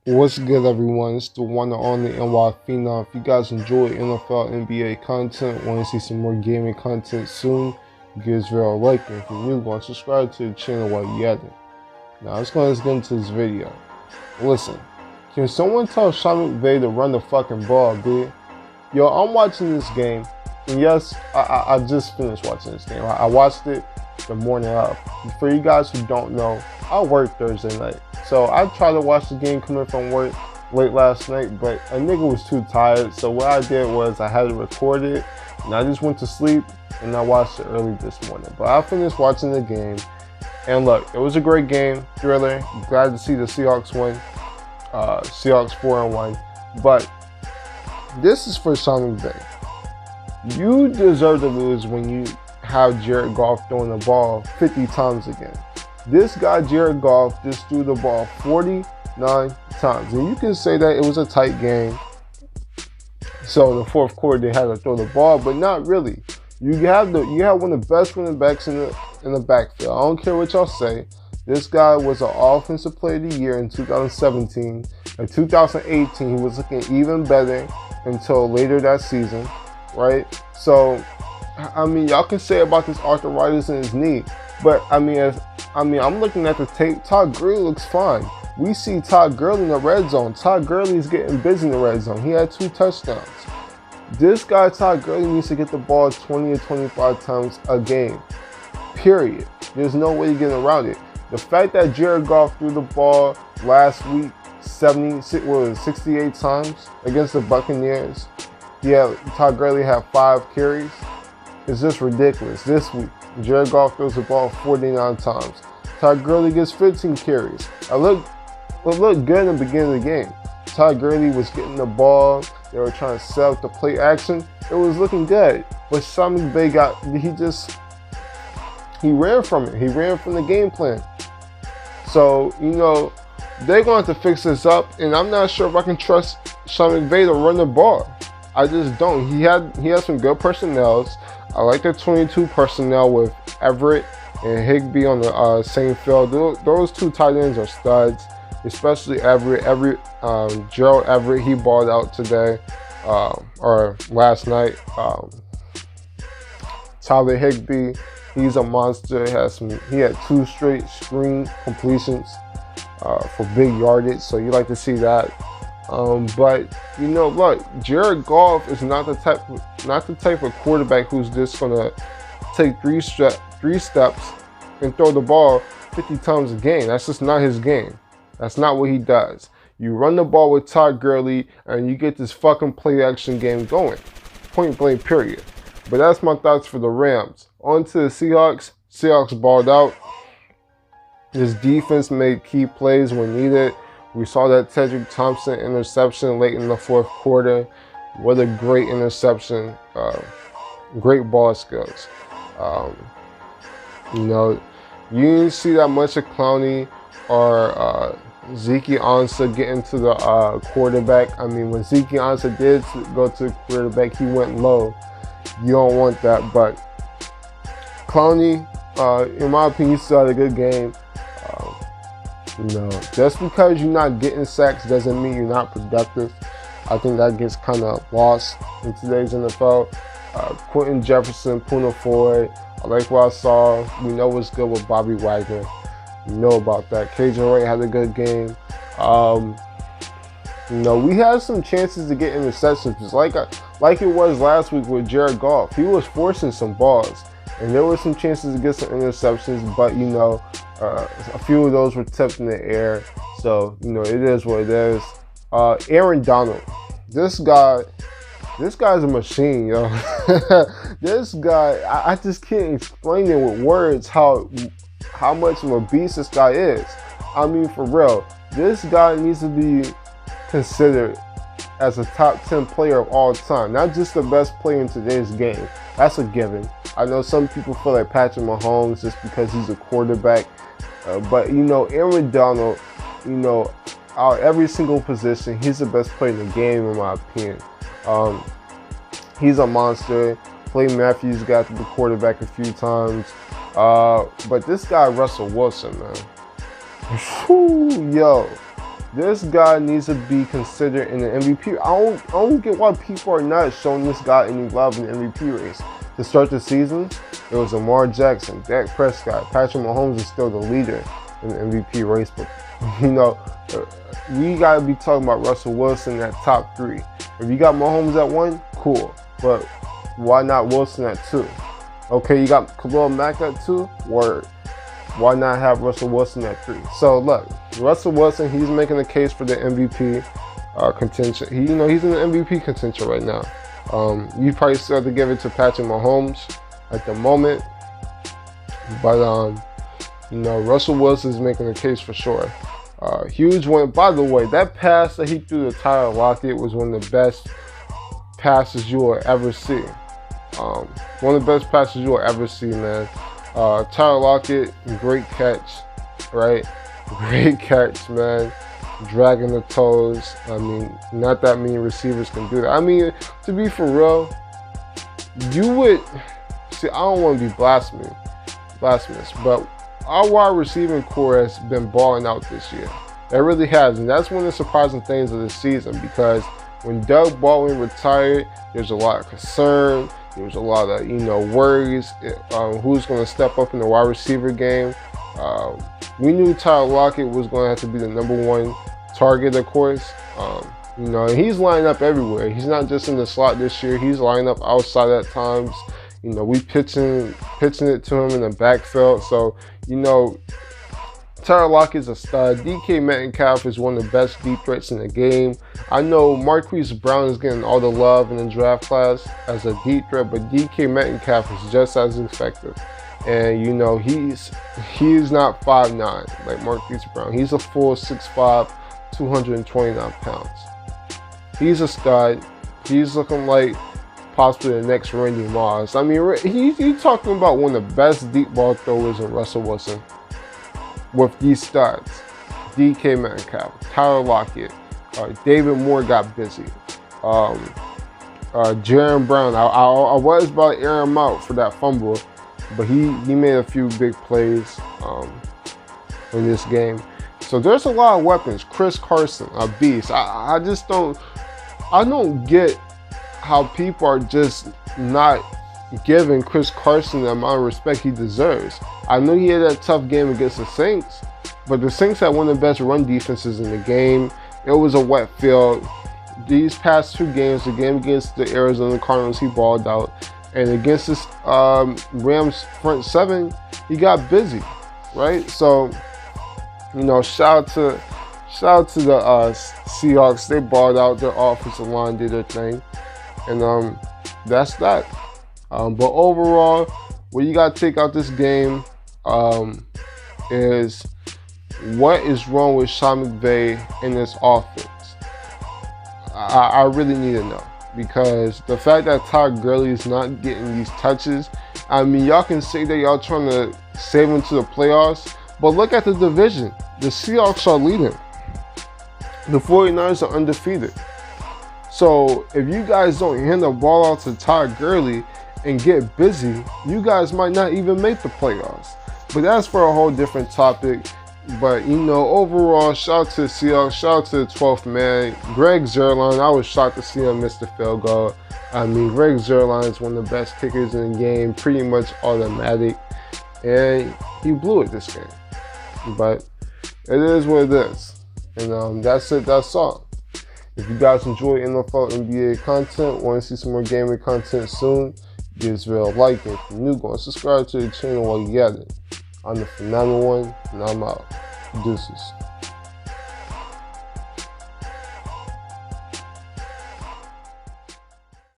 What's good, everyone? It's the one and only NY Phenom. If you guys enjoy NFL, NBA content, want to see some more gaming content soon, give this video a like, and if you're new, go and subscribe to the channel while you're at it. Now, let's get into this video. Listen, can someone tell Sean McVay to run the fucking ball, dude? Yo, I'm watching this game, and yes, I just finished watching this game. I watched it the morning of. For you guys who don't know, I work Thursday night. So I tried to watch the game coming from work late last night, but a nigga was too tired. So what I did was I had to record it, and I just went to sleep, and I watched it early this morning. But I finished watching the game, and look, it was a great game, thriller. Glad to see the Seahawks win. Seahawks 4-1. But this is for Sean McVay. You deserve to lose when you have Jared Goff throwing the ball 50 times again. This guy, Jared Goff, just threw the ball 49 times. And you can say that it was a tight game. So in the fourth quarter, they had to throw the ball, but not really. You have one of the best running backs in the backfield. I don't care what y'all say. This guy was an offensive player of the year in 2017. In 2018, he was looking even better until later that season, right? So, I mean, y'all can say about this arthritis in his knee, but I'm looking at the tape. Todd Gurley looks fine. We see Todd Gurley in the red zone. Todd Gurley is getting busy in the red zone. He had 2 touchdowns. This guy, Todd Gurley, needs to get the ball 20 or 25 times a game. Period. There's no way getting around it. The fact that Jared Goff threw the ball last week 68 times against the Buccaneers. Yeah, Todd Gurley had 5 carries. It's just ridiculous. This week, Jared Goff throws the ball 49 times. Todd Gurley gets 15 carries. It looked good in the beginning of the game. Todd Gurley was getting the ball. They were trying to set up the play action. It was looking good. But Sean McVay he ran from it. He ran from the game plan. So, they're going to have to fix this up. And I'm not sure if I can trust Sean McVay to run the ball. I just don't. He had some good personnels. I like the 22 personnel with Everett and Higbee on the same field. Those 2 tight ends are studs, especially Everett. Gerald Everett, he balled out today or last night. Tyler Higbee, he's a monster. He had 2 straight screen completions for big yardage, so you like to see that. But look, Jared Goff is not the type of quarterback who's just gonna take 3 steps and throw the ball 50 times a game. That's just not his game. That's not what he does. You run the ball with Todd Gurley and you get this fucking play action game going. Point blank, period. But that's my thoughts for the Rams. On to the Seahawks. Seahawks balled out. His defense made key plays when needed. We saw that Tedrick Thompson interception late in the fourth quarter. What a great interception. Great ball skills. You didn't see that much of Clowney or Zeke Ansah getting to the quarterback. I mean, when Zeke Ansah did go to the quarterback, he went low. You don't want that. But Clowney, in my opinion, he still had a good game. Just because you're not getting sacks doesn't mean you're not productive. I think that gets kind of lost in today's NFL. Quentin Jefferson, Poona Ford, I like what I saw. We know what's good with Bobby Wagner. We know about that. KJ Wright had a good game. We had some chances to get interceptions, like it was last week with Jared Goff. He was forcing some balls, and there were some chances to get some interceptions, but a few of those were tipped in the air. So, it is what it is. Aaron Donald. This guy's a machine, yo. This guy, I just can't explain it with words how much of a beast this guy is. I mean, for real. This guy needs to be considered as a top 10 player of all time. Not just the best player in today's game. That's a given. I know some people feel like Patrick Mahomes just because he's a quarterback. But, Aaron Donald, out of every single position, he's the best player in the game, in my opinion. He's a monster. Clay Matthews got to the quarterback a few times. But this guy, Russell Wilson, man. Whew, yo. This guy needs to be considered in the MVP. I don't get why people are not showing this guy any love in the MVP race. To start the season, it was Lamar Jackson, Dak Prescott, Patrick Mahomes is still the leader in the MVP race. But, you know, we got to be talking about Russell Wilson at top 3. If you got Mahomes at 1, cool. But why not Wilson at 2? Okay, you got Khalil Mack at 2, word. Why not have Russell Wilson at 3? So look, Russell Wilson, he's making a case for the MVP contention. He's in the MVP contention right now. You probably still have to give it to Patrick Mahomes at the moment, but Russell Wilson's making a case for sure. Huge one. By the way, that pass that he threw to Tyler Lockett was one of the best passes you will ever see. One of the best passes you will ever see, man. Tyler Lockett, great catch, right? Great catch, man. Dragging the toes. I mean, not that many receivers can do that. I mean, to be for real, you would see. I don't want to be blasphemous, but our wide receiving core has been balling out this year. It really has, and that's one of the surprising things of the season, because when Doug Baldwin retired, there's a lot of concern. There's a lot of, worries. Who's going to step up in the wide receiver game? We knew Tyler Lockett was going to have to be the #1 target, of course. And he's lining up everywhere. He's not just in the slot this year. He's lining up outside at times. We pitching it to him in the backfield. So, Tyler Lockett's a stud. DK Metcalf is one of the best deep threats in the game. I know Marquise Brown is getting all the love in the draft class as a deep threat, but DK Metcalf is just as effective. And he's not 5'9" like Marquise Brown. He's a full 6'5", 229 pounds. He's a stud. He's looking like possibly the next Randy Moss. I mean, he's talking about one of the best deep ball throwers in Russell Wilson. With these studs, DK Metcalf, Tyler Lockett, David Moore got busy. Jaron Brown, I was about to air him out for that fumble, but he made a few big plays in this game. So there's a lot of weapons. Chris Carson, a beast. I don't get how people are just not giving Chris Carson the amount of respect he deserves. I know he had that tough game against the Saints, but the Saints had one of the best run defenses in the game. It was a wet field. These past 2 games, the game against the Arizona Cardinals, he balled out. And against this Rams front 7, he got busy, right? So, shout out to the Seahawks. They balled out. Their offensive line did their thing. And that's that. But overall, what you got to take out this game is what is wrong with Sean McVay in this offense. I really need to know, because the fact that Todd Gurley is not getting these touches, I mean, y'all can say that y'all trying to save him to the playoffs, but look at the division. The Seahawks are leading. The 49ers are undefeated. So if you guys don't hand the ball out to Todd Gurley and get busy, you guys might not even make the playoffs. But that's for a whole different topic. But, overall, shout out to the Seahawks, shout out to the 12th man. Greg Zuerlein, I was shocked to see him miss the field goal. I mean, Greg Zuerlein is one of the best kickers in the game, pretty much automatic. And he blew it this game. But it is what it is. And that's it, that's all. If you guys enjoy NFL NBA content, want to see some more gaming content soon, give this video a like, and if you're new, go and subscribe to the channel while you got it. I'm the Phenomenal One, and I'm out. Deuces.